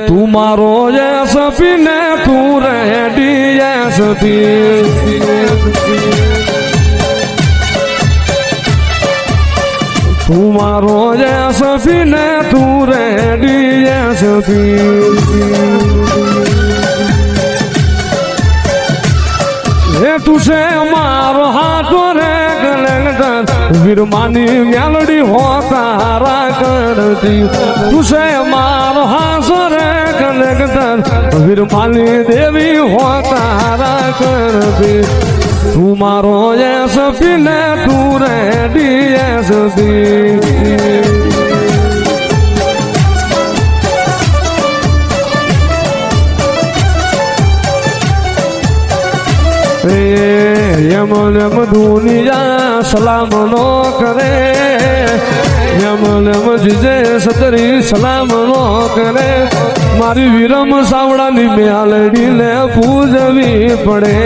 તું મારો એસપી ને તું રેડી એસપી તું મારો એસપી ને તું રેડી એસપી હે તું છે મારો હાથો રે કલેક્ટર વીરમાની મેલડી હો તારા કરતી તું છે મારો હાથો રે કલેક્ટર વીરમાની દેવી હો તારા કરતી તું મારો એસપી ને તું રેડી એસપી યમ યમ દુનિયા સલામ નો કરે યમ યમ જીજે સતરી સલામ નો કરે મારી વીરમ સાવડાની મેલડી ને પૂજવી પડે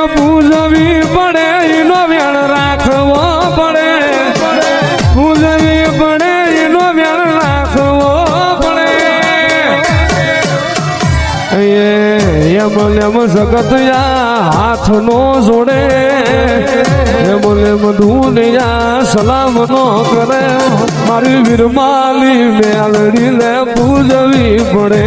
પૂજવી પડે એનો વેણ રાખવો પડે પૂજવી પડે એનો વેણ રાખવો પડે યમ યમ જગત હાથ નો જોડે યમ યમ દુનિયા સલામ નો કરે મારી વીરમાલી મેલડી ને પૂજવી પડે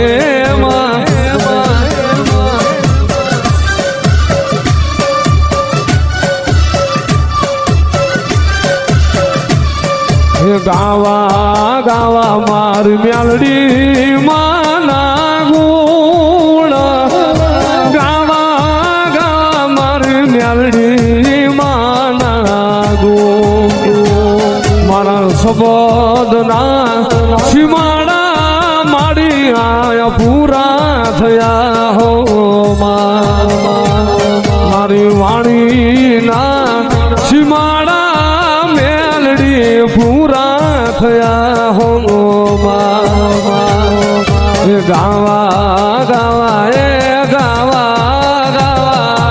ગાવા ગાવા મારી મેલડી માના ગુણ ગાવા ગાવા મારી મેલડી માના ગુણ મારા સબદના સીમાડા માડી આયા પૂરા થયા હો મારી વાણીના સીમાડા મેલડી પૂરા થયા હો ગાવા ગાવા એ ગાવા ગાવા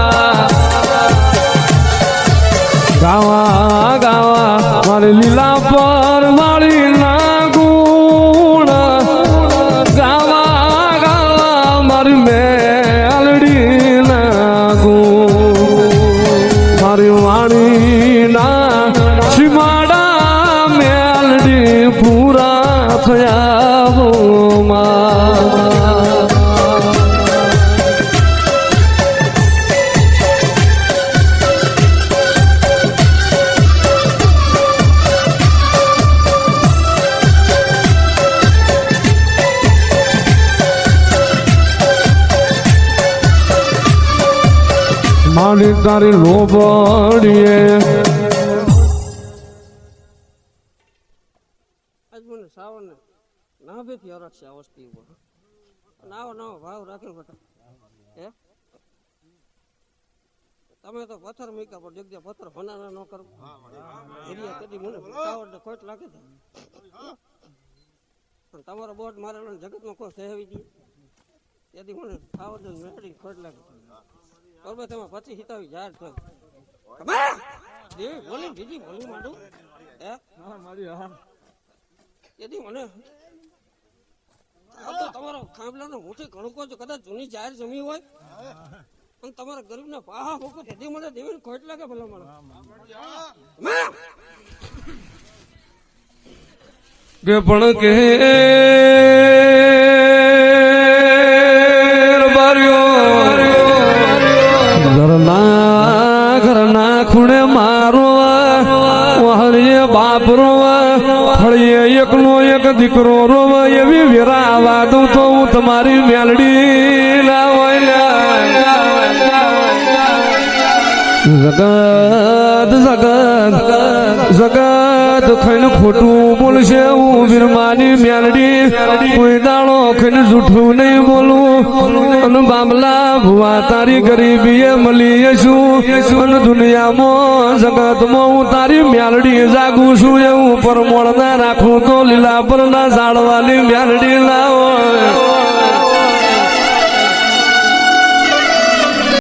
ગાવા ગાવા મારી લીલા પર વાળી ના ગુણ ગાવા ગાવા મારી મેલડી ના ગુણ મારી વાણી ના સીમાડા મેલડી પૂરા થયા હો મારી તારી લોબડીએ સાવન ના ભેથી હરક્ષ અવસ્થી નાવો નવો ભાવ રાખેલ બેટા હે તમે તો પથ્થર મૂક્યા પણ જગ્યા પથ્થર ભનાના ન કરો એરિયા કદી મને સાવન ખોટ લાગે છે પણ તમારો બોટ મારેલો જગતમાં કોઈ સહેવી દઈએ તેથી મને સાવન મેળવી ખોટ લાગે બરોબર તમે પછી હિતાવી જાડ થાય દેવી બોલી બીજી બોલી માંડું હે મારી હા તેથી મને આ તો તમારો ખાંભલાનો મોટી કણકો જો કદાચ જૂની જાહેર જમી હોય અને તમારા ગરીબના પાહા મૂકો તેથી મને દેવીને ખોટ લાગે ભલા મને કે પણ કે ઘરના ખૂણે મારો હરિયે બાપ રોવા ફળીએ એકનો એક દીકરો રોવા એવી વેરાવા દઉં તો હું તમારી મેલડી ના હોય જગત જગત જગત ખઈને ખોટું બોલશે હું વીરમાની મેલડી કોઈ દાડો ખઈને જૂઠું નહીં બોલું અને બાબલા ભુવા તારી ગરીબીએ મળી છું અને દુનિયામાં જગતમાં હું તારી મેલડી જાગું છું એવું પરમોળ ના રાખું તો લીલા પર ના ઝાડવાની મેલડી ના હોય